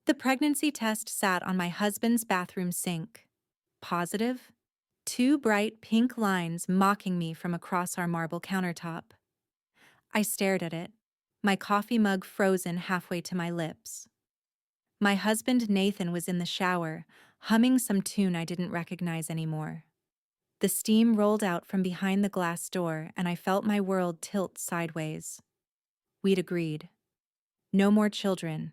The pregnancy test sat on my husband's bathroom sink. Positive? Two bright pink lines mocking me from across our marble countertop. I stared at it, my coffee mug frozen halfway to my lips. My husband Nathan was in the shower, humming some tune I didn't recognize anymore. The steam rolled out from behind the glass door and I felt my world tilt sideways. We'd agreed. No more children.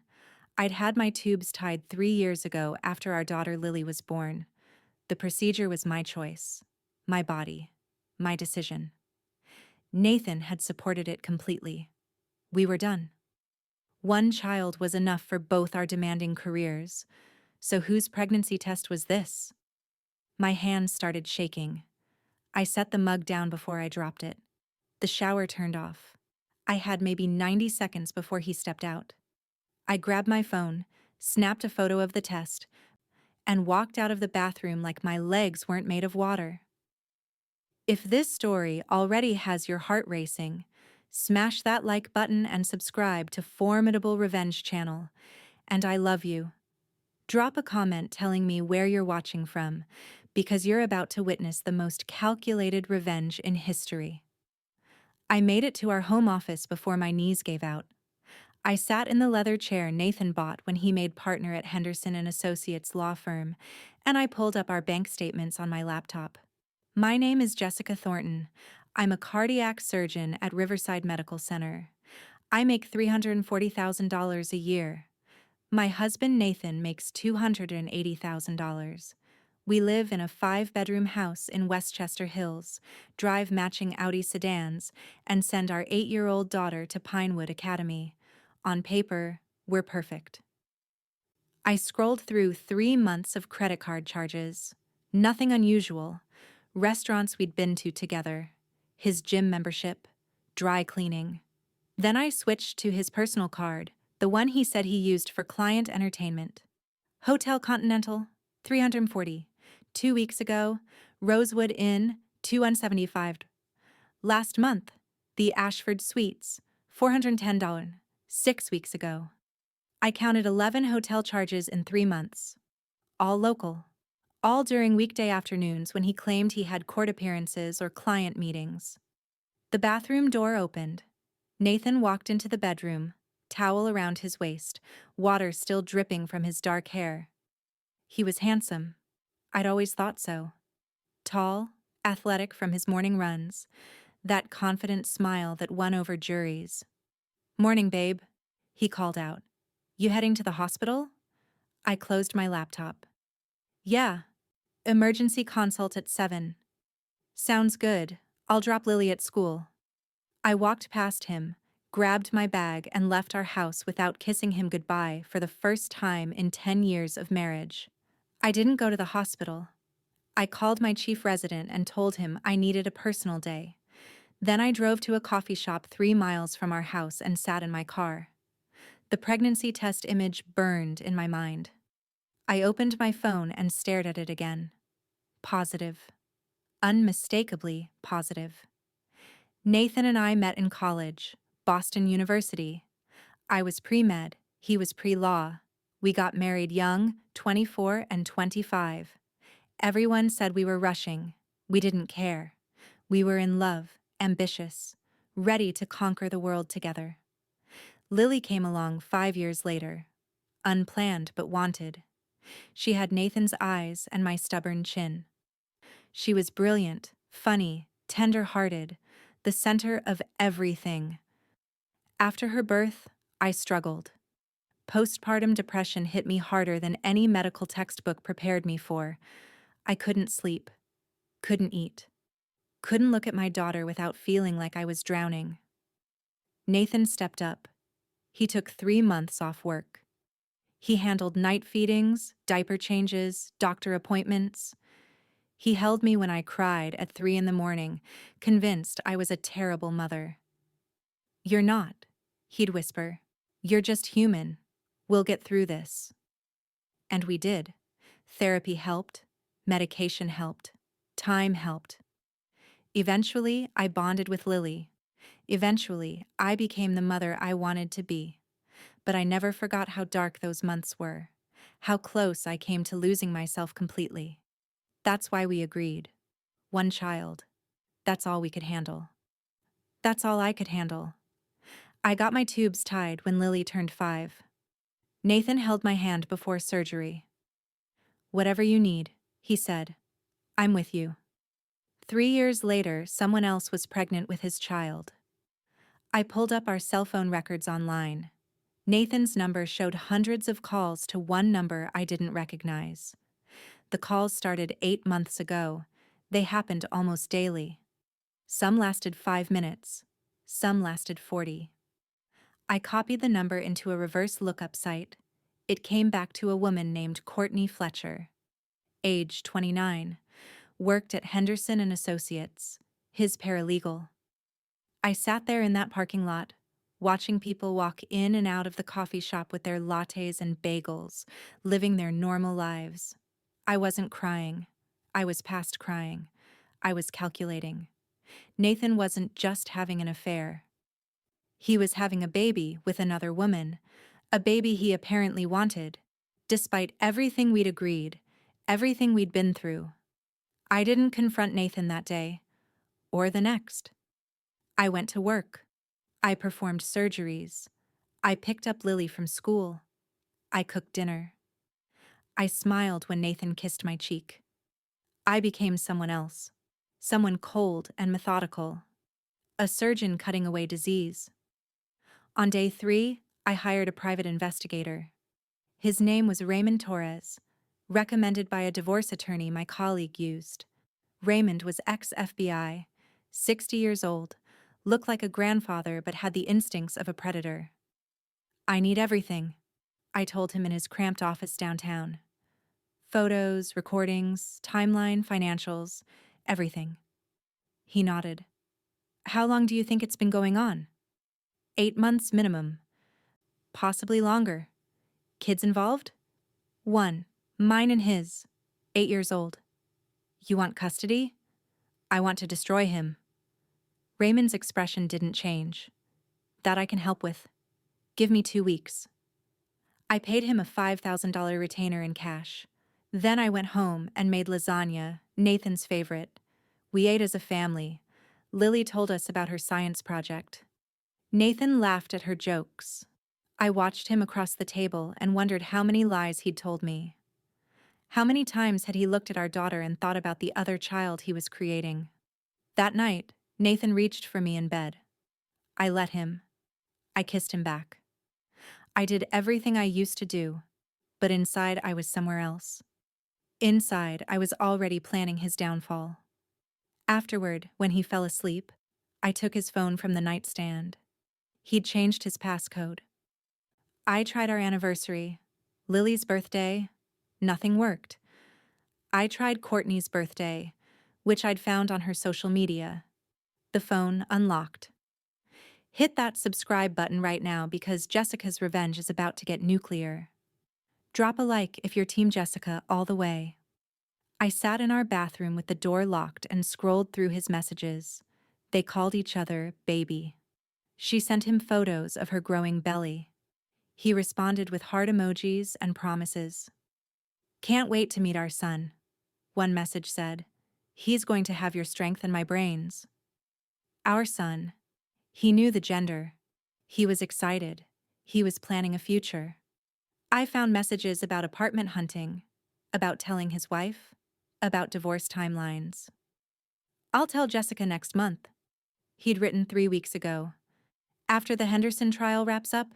I'd had my tubes tied 3 years ago after our daughter Lily was born. The procedure was my choice, my body, my decision. Nathan had supported it completely. We were done. One child was enough for both our demanding careers. So whose pregnancy test was this? My hands started shaking. I set the mug down before I dropped it. The shower turned off. I had maybe 90 seconds before he stepped out. I grabbed my phone, snapped a photo of the test, and walked out of the bathroom like my legs weren't made of water. If this story already has your heart racing, smash that like button and subscribe to Formidable Revenge channel. And I love you. Drop a comment telling me where you're watching from, because you're about to witness the most calculated revenge in history. I made it to our home office before my knees gave out. I sat in the leather chair Nathan bought when he made partner at Henderson and Associates law firm, and I pulled up our bank statements on my laptop. My name is Jessica Thornton. I'm a cardiac surgeon at Riverside Medical Center. I make $340,000 a year. My husband Nathan makes $280,000. We live in a 5-bedroom house in Westchester Hills, drive matching Audi sedans, and send our 8-year-old daughter to Pinewood Academy. On paper, we're perfect. I scrolled through 3 months of credit card charges. Nothing unusual. Restaurants we'd been to together. His gym membership. Dry cleaning. Then I switched to his personal card, the one he said he used for client entertainment. Hotel Continental, $340. 2 weeks ago, Rosewood Inn, $275. Last month, the Ashford Suites, $410. 6 weeks ago. I counted 11 hotel charges in 3 months. All local. All during weekday afternoons when he claimed he had court appearances or client meetings. The bathroom door opened. Nathan walked into the bedroom, towel around his waist, water still dripping from his dark hair. He was handsome. I'd always thought so. Tall, athletic from his morning runs, that confident smile that won over juries. "Morning, babe," he called out. "You heading to the hospital?" I closed my laptop. "Yeah. Emergency consult at 7. "Sounds good. I'll drop Lily at school." I walked past him, grabbed my bag, and left our house without kissing him goodbye for the first time in 10 years of marriage. I didn't go to the hospital. I called my chief resident and told him I needed a personal day. Then I drove to a coffee shop 3 miles from our house and sat in my car. The pregnancy test image burned in my mind. I opened my phone and stared at it again. Positive. Unmistakably positive. Nathan and I met in college, Boston University. I was pre-med, he was pre-law. We got married young, 24 and 25. Everyone said we were rushing. We didn't care. We were in love, ambitious, ready to conquer the world together. Lily came along 5 years later. Unplanned but wanted. She had Nathan's eyes and my stubborn chin. She was brilliant, funny, tender-hearted, the center of everything. After her birth, I struggled. Postpartum depression hit me harder than any medical textbook prepared me for. I couldn't sleep, couldn't eat, couldn't look at my daughter without feeling like I was drowning. Nathan stepped up. He took 3 months off work. He handled night feedings, diaper changes, doctor appointments. He held me when I cried at 3 in the morning, convinced I was a terrible mother. "You're not," he'd whisper. "You're just human. We'll get through this." And we did. Therapy helped. Medication helped. Time helped. Eventually, I bonded with Lily. Eventually, I became the mother I wanted to be. But I never forgot how dark those months were, how close I came to losing myself completely. That's why we agreed. One child. That's all we could handle. That's all I could handle. I got my tubes tied when Lily turned 5. Nathan held my hand before surgery. "Whatever you need," he said. "I'm with you." 3 years later, someone else was pregnant with his child. I pulled up our cell phone records online. Nathan's number showed hundreds of calls to one number I didn't recognize. The calls started 8 months ago. They happened almost daily. Some lasted 5 minutes. Some lasted 40. I copied the number into a reverse lookup site. It came back to a woman named Courtney Fletcher. Age 29. Worked at Henderson and Associates. His paralegal. I sat there in that parking lot, watching people walk in and out of the coffee shop with their lattes and bagels, living their normal lives. I wasn't crying. I was past crying. I was calculating. Nathan wasn't just having an affair. He was having a baby with another woman, a baby he apparently wanted, despite everything we'd agreed, everything we'd been through. I didn't confront Nathan that day, or the next. I went to work. I performed surgeries. I picked up Lily from school. I cooked dinner. I smiled when Nathan kissed my cheek. I became someone else, someone cold and methodical, a surgeon cutting away disease. On day 3, I hired a private investigator. His name was Raymond Torres, recommended by a divorce attorney my colleague used. Raymond was ex-FBI, 60 years old, looked like a grandfather but had the instincts of a predator. "I need everything," I told him in his cramped office downtown. "Photos, recordings, timeline, financials, everything." He nodded. "How long do you think it's been going on?" 8 months minimum. Possibly longer. Kids involved? 1. Mine and his. 8 years old. "You want custody?" "I want to destroy him." Raymond's expression didn't change. "That I can help with. Give me 2 weeks." I paid him a $5,000 retainer in cash. Then I went home and made lasagna, Nathan's favorite. We ate as a family. Lily told us about her science project. Nathan laughed at her jokes. I watched him across the table and wondered how many lies he'd told me. How many times had he looked at our daughter and thought about the other child he was creating? That night, Nathan reached for me in bed. I let him. I kissed him back. I did everything I used to do, but inside I was somewhere else. Inside, I was already planning his downfall. Afterward, when he fell asleep, I took his phone from the nightstand. He'd changed his passcode. I tried our anniversary, Lily's birthday. Nothing worked. I tried Courtney's birthday, which I'd found on her social media. The phone unlocked. Hit that subscribe button right now because Jessica's revenge is about to get nuclear. Drop a like if you're Team Jessica all the way. I sat in our bathroom with the door locked and scrolled through his messages. They called each other baby. She sent him photos of her growing belly. He responded with heart emojis and promises. "Can't wait to meet our son," one message said. "He's going to have your strength and my brains." Our son. He knew the gender. He was excited. He was planning a future. I found messages about apartment hunting, about telling his wife, about divorce timelines. "I'll tell Jessica next month," he'd written 3 weeks ago. "After the Henderson trial wraps up,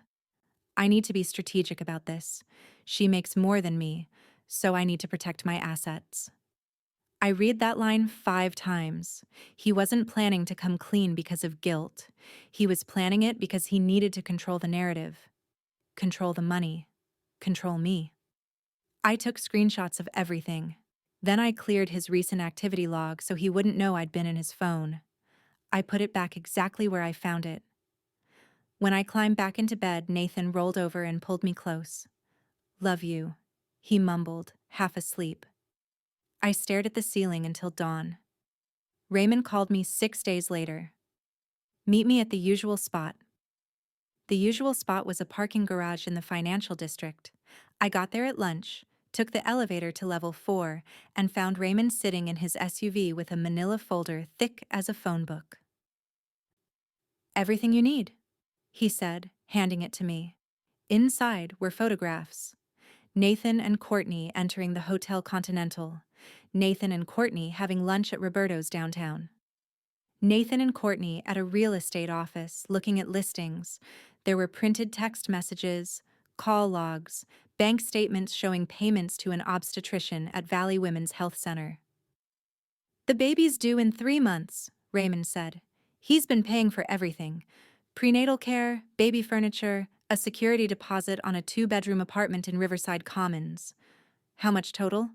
I need to be strategic about this. She makes more than me, so I need to protect my assets." I read that line 5 times. He wasn't planning to come clean because of guilt. He was planning it because he needed to control the narrative, control the money, control me. I took screenshots of everything. Then I cleared his recent activity log so he wouldn't know I'd been in his phone. I put it back exactly where I found it. When I climbed back into bed, Nathan rolled over and pulled me close. "Love you," he mumbled, half asleep. I stared at the ceiling until dawn. Raymond called me 6 days later. "Meet me at the usual spot." The usual spot was a parking garage in the financial district. I got there at lunch, took the elevator to level 4, and found Raymond sitting in his SUV with a manila folder thick as a phone book. "Everything you need," he said, handing it to me. Inside were photographs. Nathan and Courtney entering the Hotel Continental. Nathan and Courtney having lunch at Roberto's downtown. Nathan and Courtney at a real estate office looking at listings. There were printed text messages, call logs, bank statements showing payments to an obstetrician at Valley Women's Health Center. "The baby's due in 3 months," Raymond said. "He's been paying for everything: prenatal care, baby furniture, a security deposit on a 2-bedroom apartment in Riverside Commons. How much total?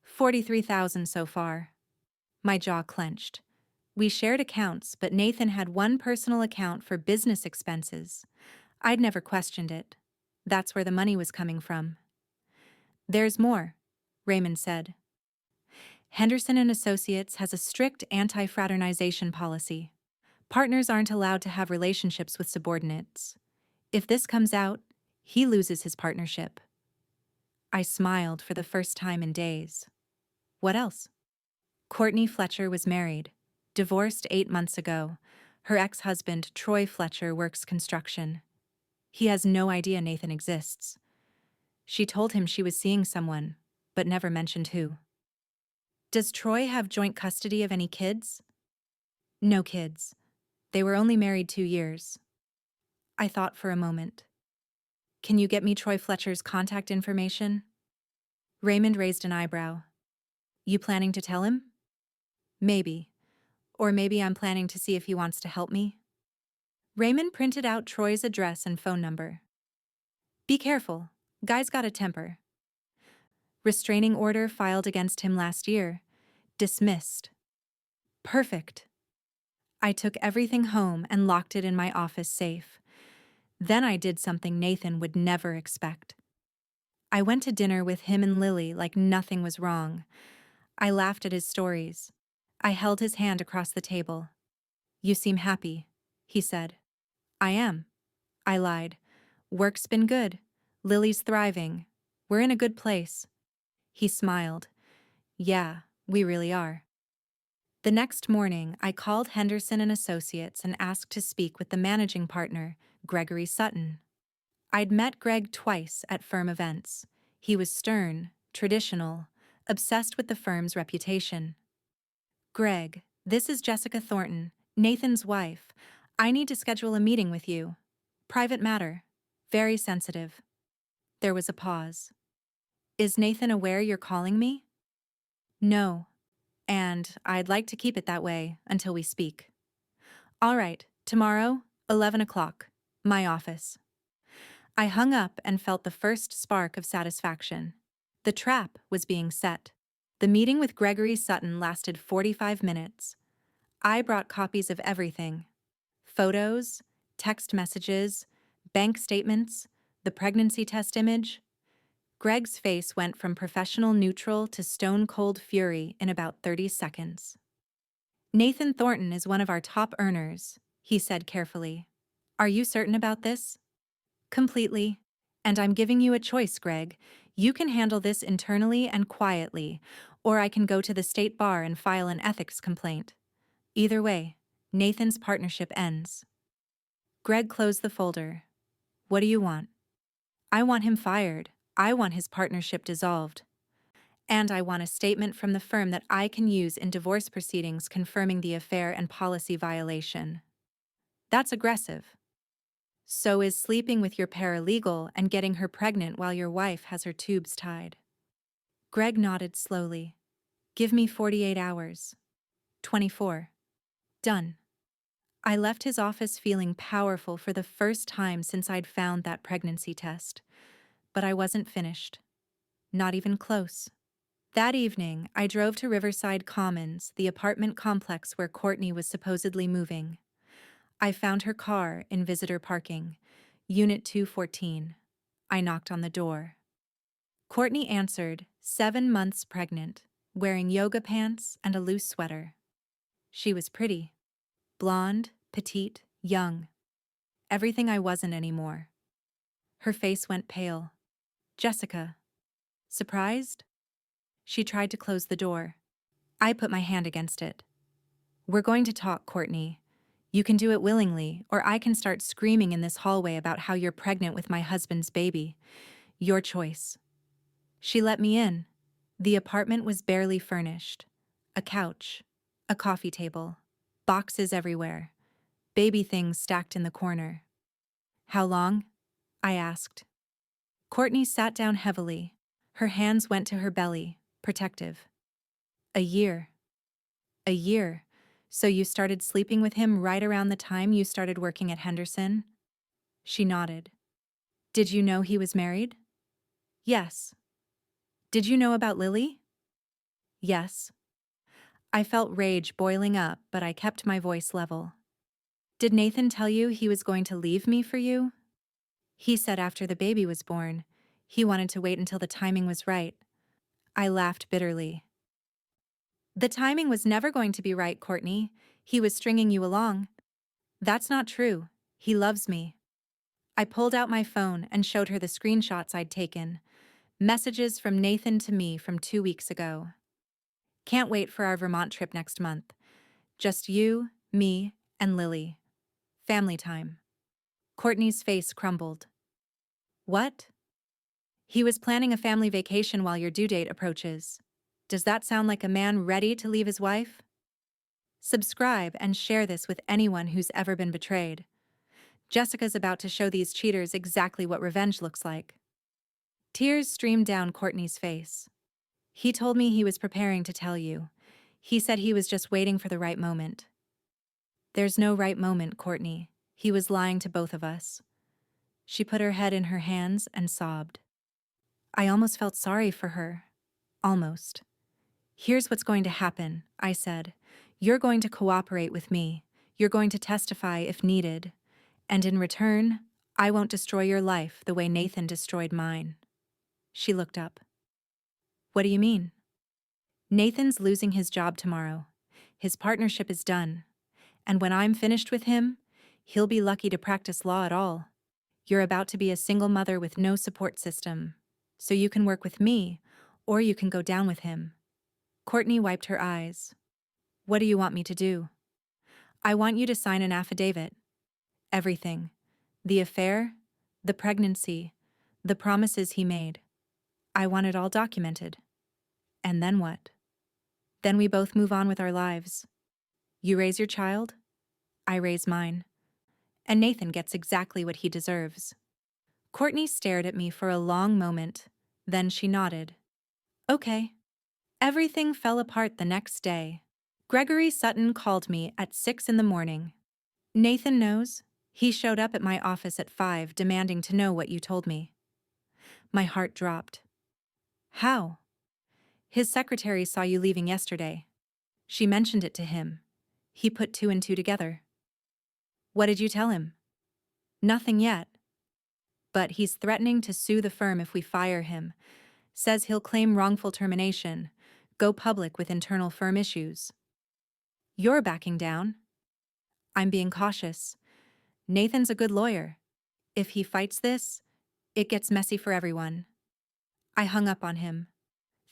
$43,000 so far." My jaw clenched. We shared accounts, but Nathan had one personal account for business expenses. I'd never questioned it. That's where the money was coming from. "There's more," Raymond said. "Henderson and Associates has a strict anti-fraternization policy. Partners aren't allowed to have relationships with subordinates. If this comes out, he loses his partnership." I smiled for the first time in days. "What else?" Courtney Fletcher was married, divorced 8 months ago. Her ex-husband, Troy Fletcher, works construction. He has no idea Nathan exists. She told him she was seeing someone, but never mentioned who. "Does Troy have joint custody of any kids?" "No kids. They were only married 2 years." I thought for a moment. "Can you get me Troy Fletcher's contact information?" Raymond raised an eyebrow. "You planning to tell him?" "Maybe. Or maybe I'm planning to see if he wants to help me." Raymond printed out Troy's address and phone number. "Be careful. Guy's got a temper. Restraining order filed against him last year. Dismissed." Perfect. I took everything home and locked it in my office safe. Then I did something Nathan would never expect. I went to dinner with him and Lily like nothing was wrong. I laughed at his stories. I held his hand across the table. "You seem happy," he said. "I am." I lied. "Work's been good. Lily's thriving. We're in a good place." He smiled. "Yeah, we really are." The next morning, I called Henderson and Associates and asked to speak with the managing partner, Gregory Sutton. I'd met Greg twice at firm events. He was stern, traditional, obsessed with the firm's reputation. "Greg, this is Jessica Thornton, Nathan's wife. I need to schedule a meeting with you. Private matter. Very sensitive." There was a pause. "Is Nathan aware you're calling me?" "No. And I'd like to keep it that way until we speak." "All right, tomorrow, 11 o'clock. My office." I hung up and felt the first spark of satisfaction. The trap was being set. The meeting with Gregory Sutton lasted 45 minutes. I brought copies of everything: photos, text messages, bank statements, the pregnancy test image. Greg's face went from professional neutral to stone-cold fury in about 30 seconds. "Nathan Thornton is one of our top earners," he said carefully. "Are you certain about this?" "Completely. And I'm giving you a choice, Greg. You can handle this internally and quietly, or I can go to the state bar and file an ethics complaint. Either way, Nathan's partnership ends." Greg closed the folder. "What do you want?" "I want him fired. I want his partnership dissolved. And I want a statement from the firm that I can use in divorce proceedings confirming the affair and policy violation." "That's aggressive." "So is sleeping with your paralegal and getting her pregnant while your wife has her tubes tied." Greg nodded slowly. "Give me 48 hours. 24. Done." I left his office feeling powerful for the first time since I'd found that pregnancy test. But I wasn't finished. Not even close. That evening, I drove to Riverside Commons, the apartment complex where Courtney was supposedly moving. I found her car in visitor parking, Unit 214. I knocked on the door. Courtney answered, 7 months pregnant, wearing yoga pants and a loose sweater. She was pretty. Blonde, petite, young. everything I wasn't anymore. Her face went pale. Jessica. Surprised? She tried to close the door. I put my hand against it. We're going to talk, Courtney. You can do it willingly, or I can start screaming in this hallway about how you're pregnant with my husband's baby. Your choice. She let me in. The apartment was barely furnished. A couch, a coffee table, boxes everywhere, baby things stacked in the corner. How long? I asked. Courtney sat down heavily. Her hands went to her belly, protective. A year. A year. So you started sleeping with him right around the time you started working at Henderson? She nodded. Did you know he was married? Yes. Did you know about Lily? Yes. I felt rage boiling up, but I kept my voice level. Did Nathan tell you he was going to leave me for you? He said after the baby was born, he wanted to wait until the timing was right. I laughed bitterly. The timing was never going to be right, Courtney. He was stringing you along. That's not true. He loves me. I pulled out my phone and showed her the screenshots I'd taken. Messages from Nathan to me from 2 weeks ago. Can't wait for our Vermont trip next month. Just you, me, and Lily. Family time. Courtney's face crumbled. What? He was planning a family vacation while your due date approaches. Does that sound like a man ready to leave his wife? Subscribe and share this with anyone who's ever been betrayed. Jessica's about to show these cheaters exactly what revenge looks like. Tears streamed down Courtney's face. He told me he was preparing to tell you. He said he was just waiting for the right moment. There's no right moment, Courtney. He was lying to both of us. She put her head in her hands and sobbed. I almost felt sorry for her. Almost. Here's what's going to happen, I said. You're going to cooperate with me. You're going to testify if needed. And in return, I won't destroy your life the way Nathan destroyed mine. She looked up. What do you mean? Nathan's losing his job tomorrow. His partnership is done. And when I'm finished with him, he'll be lucky to practice law at all. You're about to be a single mother with no support system. So you can work with me, or you can go down with him. Courtney wiped her eyes. What do you want me to do? I want you to sign an affidavit. Everything. The affair, the pregnancy, the promises he made. I want it all documented. And then what? Then we both move on with our lives. You raise your child, I raise mine. And Nathan gets exactly what he deserves. Courtney stared at me for a long moment, then she nodded. Okay. Everything fell apart the next day. Gregory Sutton called me at 6 in the morning. Nathan knows. He showed up at my office at 5 demanding to know what you told me. My heart dropped. How? His secretary saw you leaving yesterday. She mentioned it to him. He put 2 and 2 together. What did you tell him? Nothing yet. But he's threatening to sue the firm if we fire him. Says he'll claim wrongful termination, go public with internal firm issues. You're backing down. I'm being cautious. Nathan's a good lawyer. If he fights this, it gets messy for everyone. I hung up on him.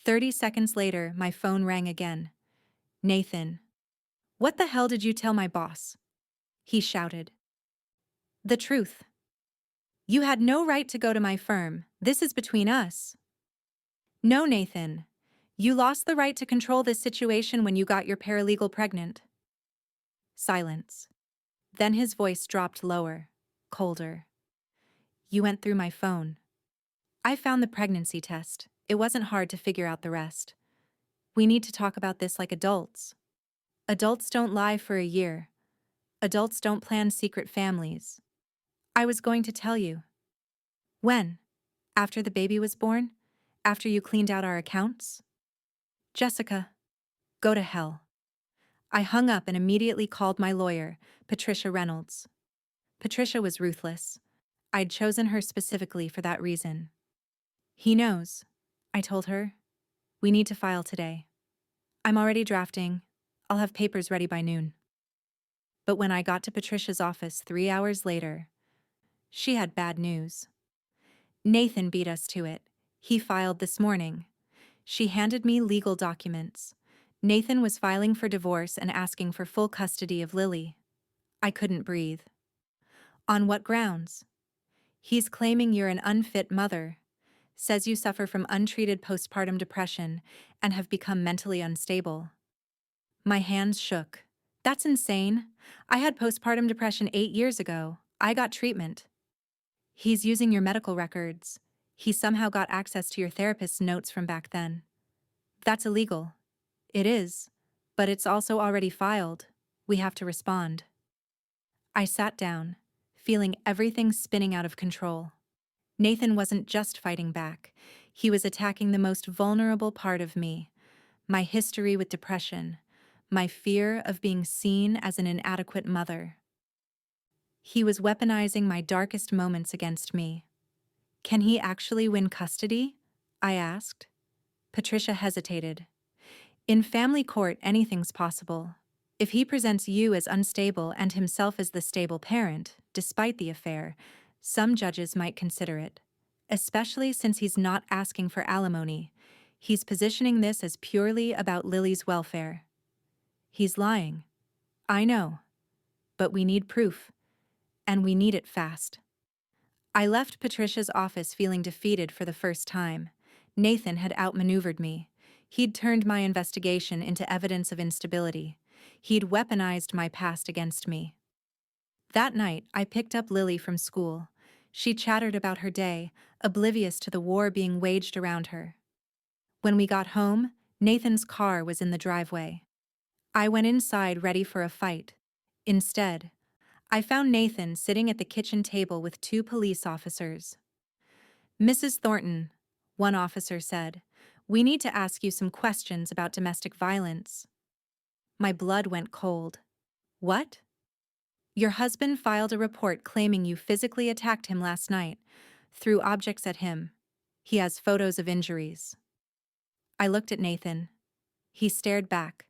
30 seconds later, my phone rang again. Nathan. What the hell did you tell my boss? He shouted. The truth. You had no right to go to my firm. This is between us. No, Nathan. You lost the right to control this situation when you got your paralegal pregnant. Silence. Then his voice dropped lower, colder. You went through my phone. I found the pregnancy test. It wasn't hard to figure out the rest. We need to talk about this like adults. Adults don't lie for a year. Adults don't plan secret families. I was going to tell you. When? After the baby was born? After you cleaned out our accounts? Jessica, go to hell. I hung up and immediately called my lawyer, Patricia Reynolds. Patricia was ruthless. I'd chosen her specifically for that reason. He knows, I told her. We need to file today. I'm already drafting. I'll have papers ready by noon. But when I got to Patricia's office 3 hours later, She had bad news. Nathan beat us to it. He filed this morning. She handed me legal documents. Nathan was filing for divorce and asking for full custody of Lily. I couldn't breathe. On what grounds? He's claiming you're an unfit mother. Says you suffer from untreated postpartum depression and have become mentally unstable. My hands shook. That's insane. I had postpartum depression 8 years ago. I got treatment. He's using your medical records. He somehow got access to your therapist's notes from back then. That's illegal. It is. But it's also already filed. We have to respond. I sat down, feeling everything spinning out of control. Nathan wasn't just fighting back. He was attacking the most vulnerable part of me, my history with depression, my fear of being seen as an inadequate mother. He was weaponizing my darkest moments against me. Can he actually win custody? I asked. Patricia hesitated. In family court, anything's possible. If he presents you as unstable and himself as the stable parent, despite the affair, some judges might consider it. Especially since he's not asking for alimony. He's positioning this as purely about Lily's welfare. He's lying. I know. But we need proof. And we need it fast. I left Patricia's office feeling defeated for the first time. Nathan had outmaneuvered me. He'd turned my investigation into evidence of instability. He'd weaponized my past against me. That night, I picked up Lily from school. She chattered about her day, oblivious to the war being waged around her. When we got home, Nathan's car was in the driveway. I went inside ready for a fight. Instead, I found Nathan sitting at the kitchen table with 2 police officers. "Mrs. Thornton," one officer said, "we need to ask you some questions about domestic violence." My blood went cold. "What?" "Your husband filed a report claiming you physically attacked him last night, threw objects at him. He has photos of injuries." I looked at Nathan. He stared back,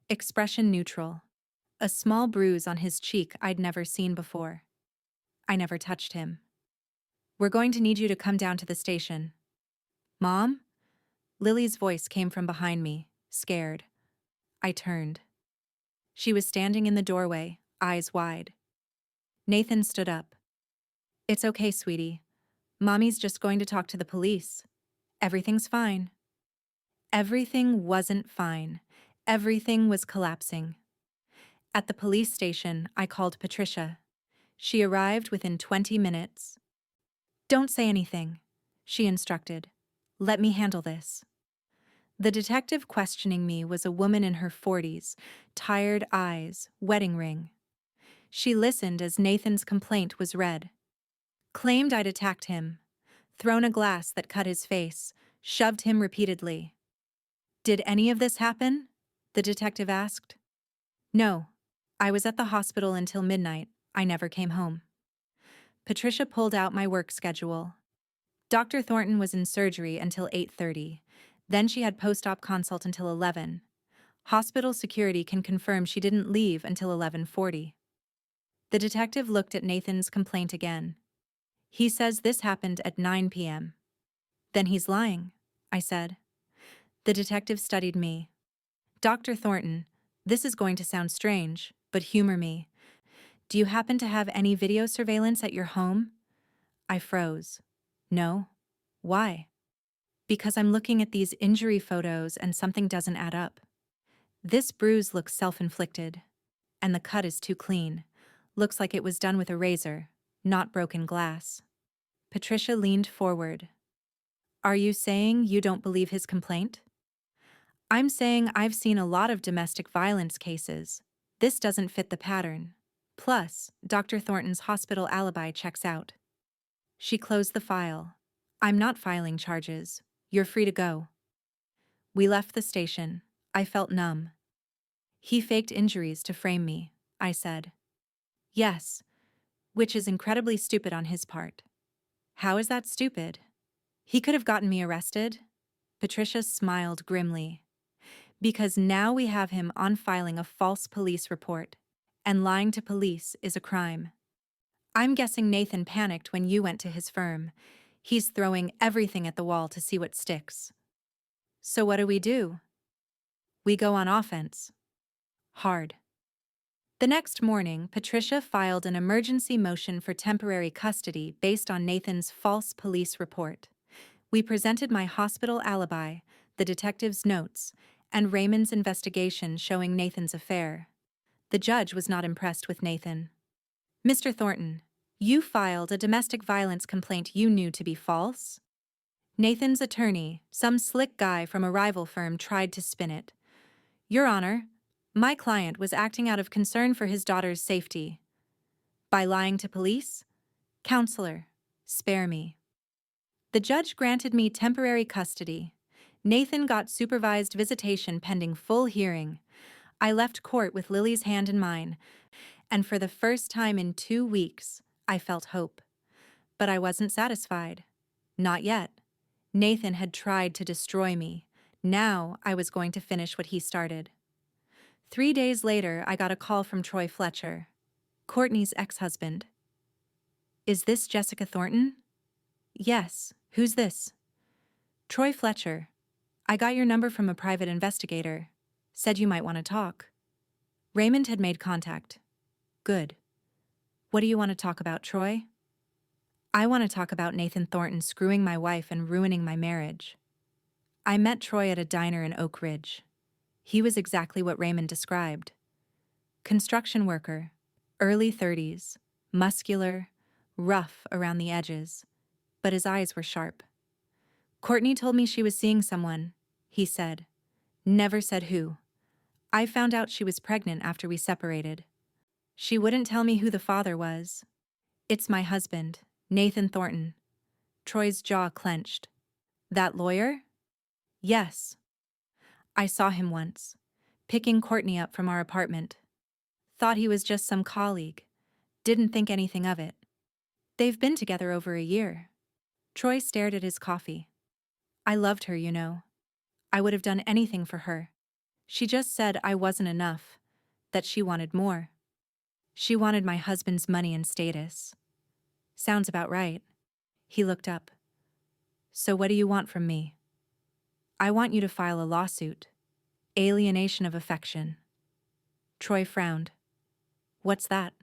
expression neutral. A small bruise on his cheek I'd never seen before. I never touched him. "We're going to need you to come down to the station." "Mom?" Lily's voice came from behind me, scared. I turned. She was standing in the doorway, eyes wide. Nathan stood up. "It's okay, sweetie. Mommy's just going to talk to the police. Everything's fine." Everything wasn't fine. Everything was collapsing. At the police station, I called Patricia. She arrived within 20 minutes. "Don't say anything," she instructed. "Let me handle this." The detective questioning me was a woman in her 40s, tired eyes, wedding ring. She listened as Nathan's complaint was read. Claimed I'd attacked him, thrown a glass that cut his face, shoved him repeatedly. "Did any of this happen?" the detective asked. "No. I was at the hospital until midnight. I never came home." Patricia pulled out my work schedule. Dr. Thornton was in surgery until 8:30. Then she had post-op consult until 11. Hospital security can confirm she didn't leave until 11:40. The detective looked at Nathan's complaint again. "He says this happened at 9 p.m. "Then he's lying," I said. The detective studied me. "Dr. Thornton, this is going to sound strange, but humor me. Do you happen to have any video surveillance at your home?" I froze. "No. Why?" "Because I'm looking at these injury photos and something doesn't add up. This bruise looks self-inflicted, and the cut is too clean. Looks like it was done with a razor, not broken glass." Patricia leaned forward. "Are you saying you don't believe his complaint?" "I'm saying I've seen a lot of domestic violence cases. This doesn't fit the pattern. Plus, Dr. Thornton's hospital alibi checks out." She closed the file. "I'm not filing charges. You're free to go." We left the station. I felt numb. "He faked injuries to frame me," I said. "Yes, which is incredibly stupid on his part." "How is that stupid?" "He could have gotten me arrested." Patricia smiled grimly. "Because now we have him on filing a false police report, and lying to police is a crime." I'm guessing Nathan panicked when you went to his firm. He's throwing everything at the wall to see what sticks. So what do? We go on offense. Hard. The next morning, Patricia filed an emergency motion for temporary custody based on Nathan's false police report. We presented my hospital alibi, the detective's notes, and Raymond's investigation showing Nathan's affair. The judge was not impressed with Nathan. Mr. Thornton, you filed a domestic violence complaint you knew to be false? Nathan's attorney, some slick guy from a rival firm, tried to spin it. Your Honor, my client was acting out of concern for his daughter's safety. By lying to police? Counselor, spare me. The judge granted me temporary custody. Nathan got supervised visitation pending full hearing. I left court with Lily's hand in mine, and for the first time in 2 weeks, I felt hope. But I wasn't satisfied. Not yet. Nathan had tried to destroy me. Now I was going to finish what he started. 3 days later, I got a call from Troy Fletcher, Courtney's ex-husband. Is this Jessica Thornton? Yes. Who's this? Troy Fletcher. I got your number from a private investigator. Said you might want to talk. Raymond had made contact. Good. What do you want to talk about, Troy? I want to talk about Nathan Thornton screwing my wife and ruining my marriage. I met Troy at a diner in Oak Ridge. He was exactly what Raymond described. Construction worker, early 30s, muscular, rough around the edges, but his eyes were sharp. Courtney told me she was seeing someone, he said. Never said who. I found out she was pregnant after we separated. She wouldn't tell me who the father was. It's my husband, Nathan Thornton. Troy's jaw clenched. That lawyer? Yes. I saw him once, picking Courtney up from our apartment. Thought he was just some colleague. Didn't think anything of it. They've been together over a year. Troy stared at his coffee. I loved her, you know. I would have done anything for her. She just said I wasn't enough, that she wanted more. She wanted my husband's money and status. Sounds about right. He looked up. So what do you want from me? I want you to file a lawsuit. Alienation of affection. Troy frowned. What's that?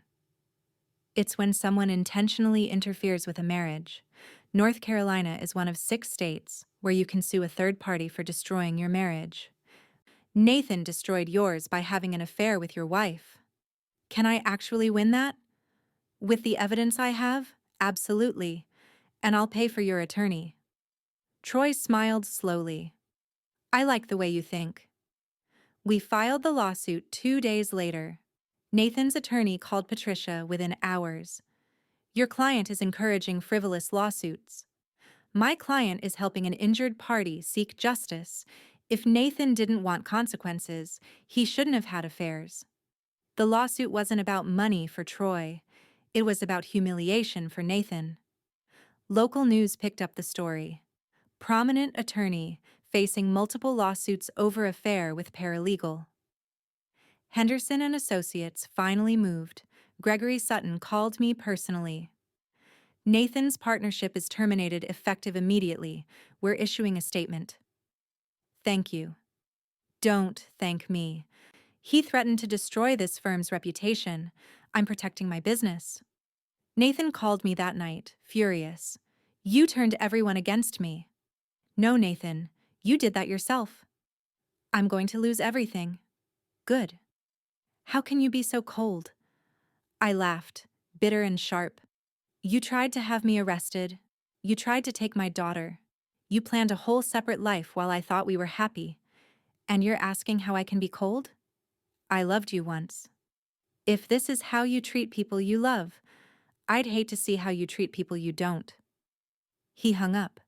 It's when someone intentionally interferes with a marriage. North Carolina is one of 6 states where you can sue a third party for destroying your marriage. Nathan destroyed yours by having an affair with your wife. Can I actually win that? With the evidence I have? Absolutely. And I'll pay for your attorney. Troy smiled slowly. I like the way you think. We filed the lawsuit 2 days later. Nathan's attorney called Patricia within hours. Your client is encouraging frivolous lawsuits. My client is helping an injured party seek justice. If Nathan didn't want consequences, he shouldn't have had affairs. The lawsuit wasn't about money for Troy. It was about humiliation for Nathan. Local news picked up the story. Prominent attorney facing multiple lawsuits over affair with paralegal. Henderson and Associates finally moved. Gregory Sutton called me personally. Nathan's partnership is terminated effective immediately. We're issuing a statement. Thank you. Don't thank me. He threatened to destroy this firm's reputation. I'm protecting my business. Nathan called me that night, furious. You turned everyone against me. No, Nathan, you did that yourself. I'm going to lose everything. Good. How can you be so cold? I laughed, bitter and sharp. You tried to have me arrested. You tried to take my daughter. You planned a whole separate life while I thought we were happy. And you're asking how I can be cold? I loved you once. If this is how you treat people you love, I'd hate to see how you treat people you don't. He hung up.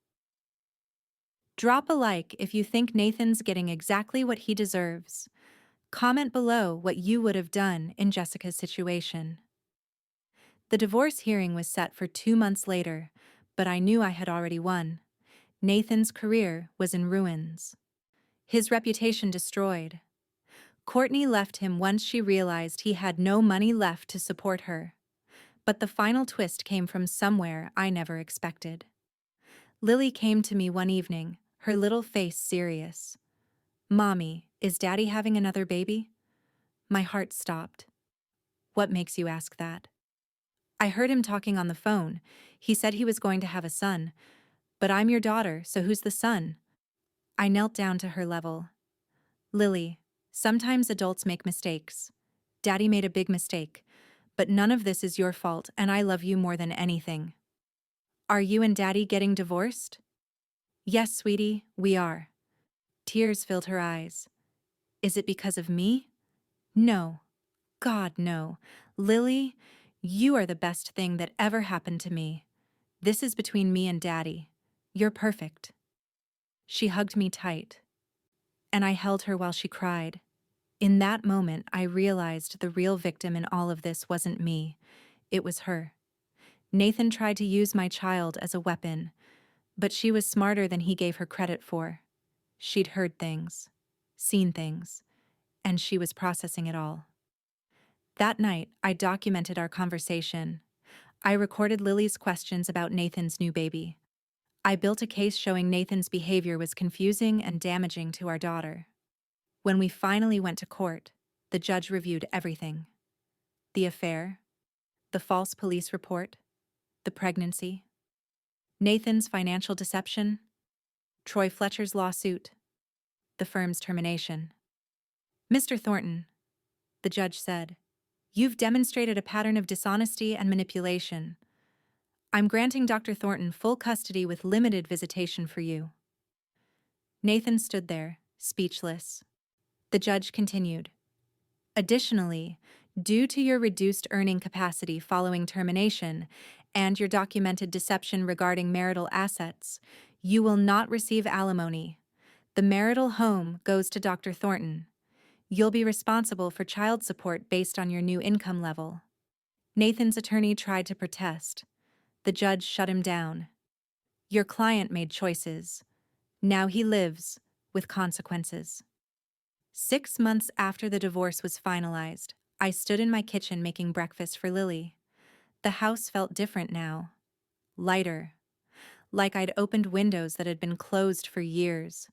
Drop a like if you think Nathan's getting exactly what he deserves. Comment below what you would have done in Jessica's situation. The divorce hearing was set for 2 months later, but I knew I had already won. Nathan's career was in ruins. His reputation destroyed. Courtney left him once she realized he had no money left to support her. But the final twist came from somewhere I never expected. Lily came to me one evening, her little face serious. "Mommy, is Daddy having another baby?" My heart stopped. "What makes you ask that?" "I heard him talking on the phone. He said he was going to have a son. But I'm your daughter, so who's the son?" I knelt down to her level. "Lily, sometimes adults make mistakes. Daddy made a big mistake. But none of this is your fault, and I love you more than anything." "Are you and Daddy getting divorced?" "Yes, sweetie, we are." Tears filled her eyes. "Is it because of me?" "No. God, no. Lily, you are the best thing that ever happened to me. This is between me and Daddy. You're perfect." She hugged me tight, and I held her while she cried. In that moment, I realized the real victim in all of this wasn't me. It was her. Nathan tried to use my child as a weapon, but she was smarter than he gave her credit for. She'd heard things, seen things, and she was processing it all. That night, I documented our conversation. I recorded Lily's questions about Nathan's new baby. I built a case showing Nathan's behavior was confusing and damaging to our daughter. When we finally went to court, the judge reviewed everything: the affair, the false police report, the pregnancy, Nathan's financial deception, Troy Fletcher's lawsuit, the firm's termination. "Mr. Thornton," the judge said, "you've demonstrated a pattern of dishonesty and manipulation. I'm granting Dr. Thornton full custody with limited visitation for you." Nathan stood there, speechless. The judge continued, "Additionally, due to your reduced earning capacity following termination and your documented deception regarding marital assets, you will not receive alimony. The marital home goes to Dr. Thornton. You'll be responsible for child support based on your new income level." Nathan's attorney tried to protest. The judge shut him down. "Your client made choices. Now he lives with consequences." 6 months after the divorce was finalized, I stood in my kitchen making breakfast for Lily. The house felt different now. Lighter. Like I'd opened windows that had been closed for years.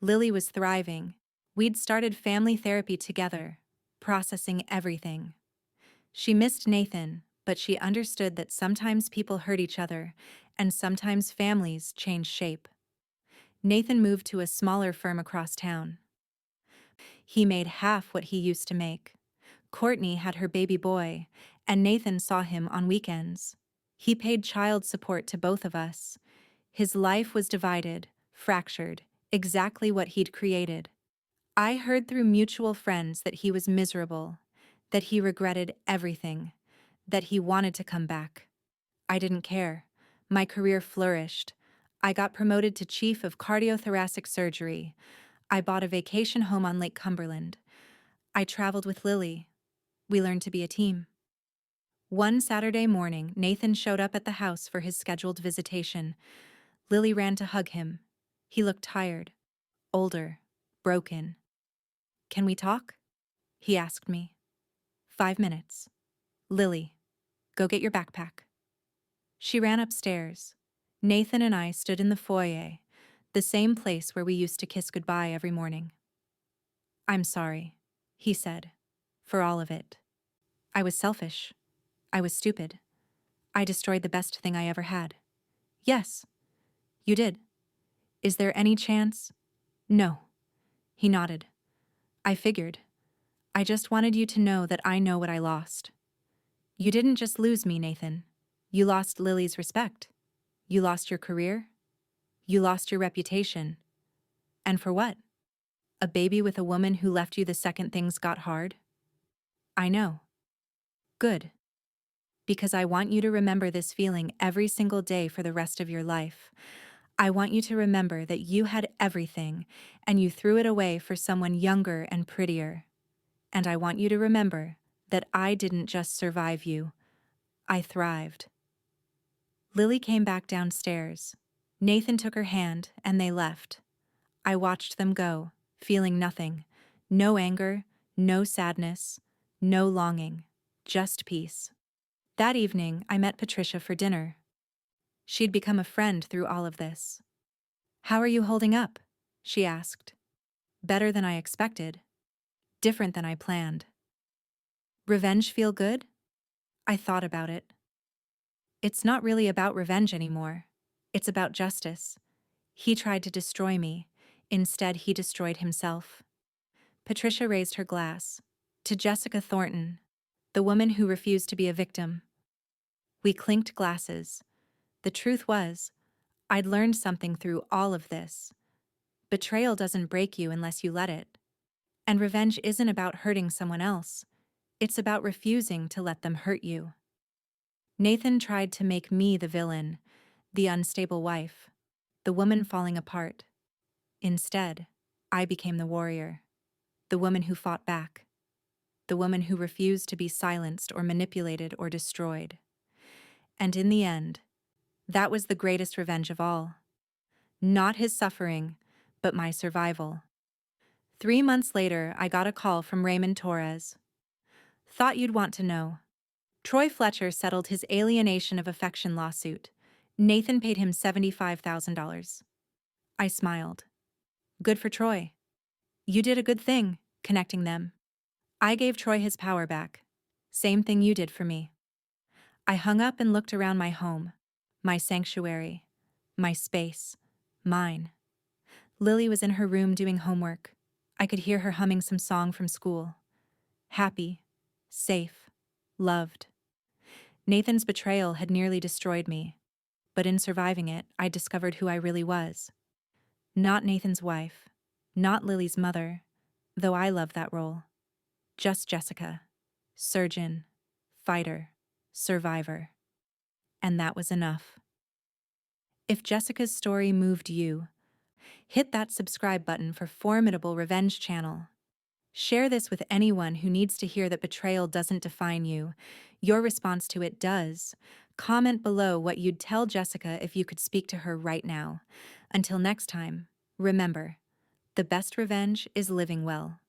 Lily was thriving. We'd started family therapy together, processing everything. She missed Nathan, but she understood that sometimes people hurt each other, and sometimes families change shape. Nathan moved to a smaller firm across town. He made half what he used to make. Courtney had her baby boy, and Nathan saw him on weekends. He paid child support to both of us. His life was divided, fractured, exactly what he'd created. I heard through mutual friends that he was miserable, that he regretted everything, that he wanted to come back. I didn't care. My career flourished. I got promoted to chief of cardiothoracic surgery. I bought a vacation home on Lake Cumberland. I traveled with Lily. We learned to be a team. One Saturday morning, Nathan showed up at the house for his scheduled visitation. Lily ran to hug him. He looked tired, older, broken. "Can we talk?" he asked me. "5 minutes. Lily, go get your backpack." She ran upstairs. Nathan and I stood in the foyer, the same place where we used to kiss goodbye every morning. "I'm sorry," he said, "for all of it. I was selfish. I was stupid. I destroyed the best thing I ever had." "Yes, you did. Is there any chance?" "No." He nodded. "I figured. I just wanted you to know that I know what I lost." "You didn't just lose me, Nathan. You lost Lily's respect. You lost your career. You lost your reputation. And for what? A baby with a woman who left you the second things got hard?" "I know." "Good. Because I want you to remember this feeling every single day for the rest of your life. I want you to remember that you had everything, and you threw it away for someone younger and prettier. And I want you to remember that I didn't just survive you. I thrived." Lily came back downstairs. Nathan took her hand, and they left. I watched them go, feeling nothing. No anger, no sadness, no longing, just peace. That evening, I met Patricia for dinner. She'd become a friend through all of this. "How are you holding up?" she asked. "Better than I expected. Different than I planned." "Revenge feel good?" I thought about it. It's not really about revenge anymore. It's about justice. He tried to destroy me. Instead, he destroyed himself. Patricia raised her glass. "To Jessica Thornton, the woman who refused to be a victim." We clinked glasses. The truth was, I'd learned something through all of this. Betrayal doesn't break you unless you let it. And revenge isn't about hurting someone else. It's about refusing to let them hurt you. Nathan tried to make me the villain, the unstable wife, the woman falling apart. Instead, I became the warrior, the woman who fought back, the woman who refused to be silenced or manipulated or destroyed. And in the end, that was the greatest revenge of all. Not his suffering, but my survival. 3 months later, I got a call from Raymond Torres. "Thought you'd want to know. Troy Fletcher settled his alienation of affection lawsuit. Nathan paid him $75,000. I smiled. "Good for Troy. You did a good thing, connecting them. I gave Troy his power back. Same thing you did for me." I hung up and looked around my home, my sanctuary, my space, mine. Lily was in her room doing homework. I could hear her humming some song from school. Happy, safe, loved. Nathan's betrayal had nearly destroyed me, but in surviving it, I discovered who I really was. Not Nathan's wife, not Lily's mother, though I loved that role. Just Jessica, surgeon, fighter, survivor. And that was enough. If Jessica's story moved you, hit that subscribe button for Formidable Revenge channel. Share this with anyone who needs to hear that betrayal doesn't define you. Your response to it does. Comment below what you'd tell Jessica if you could speak to her right now. Until next time, remember, the best revenge is living well.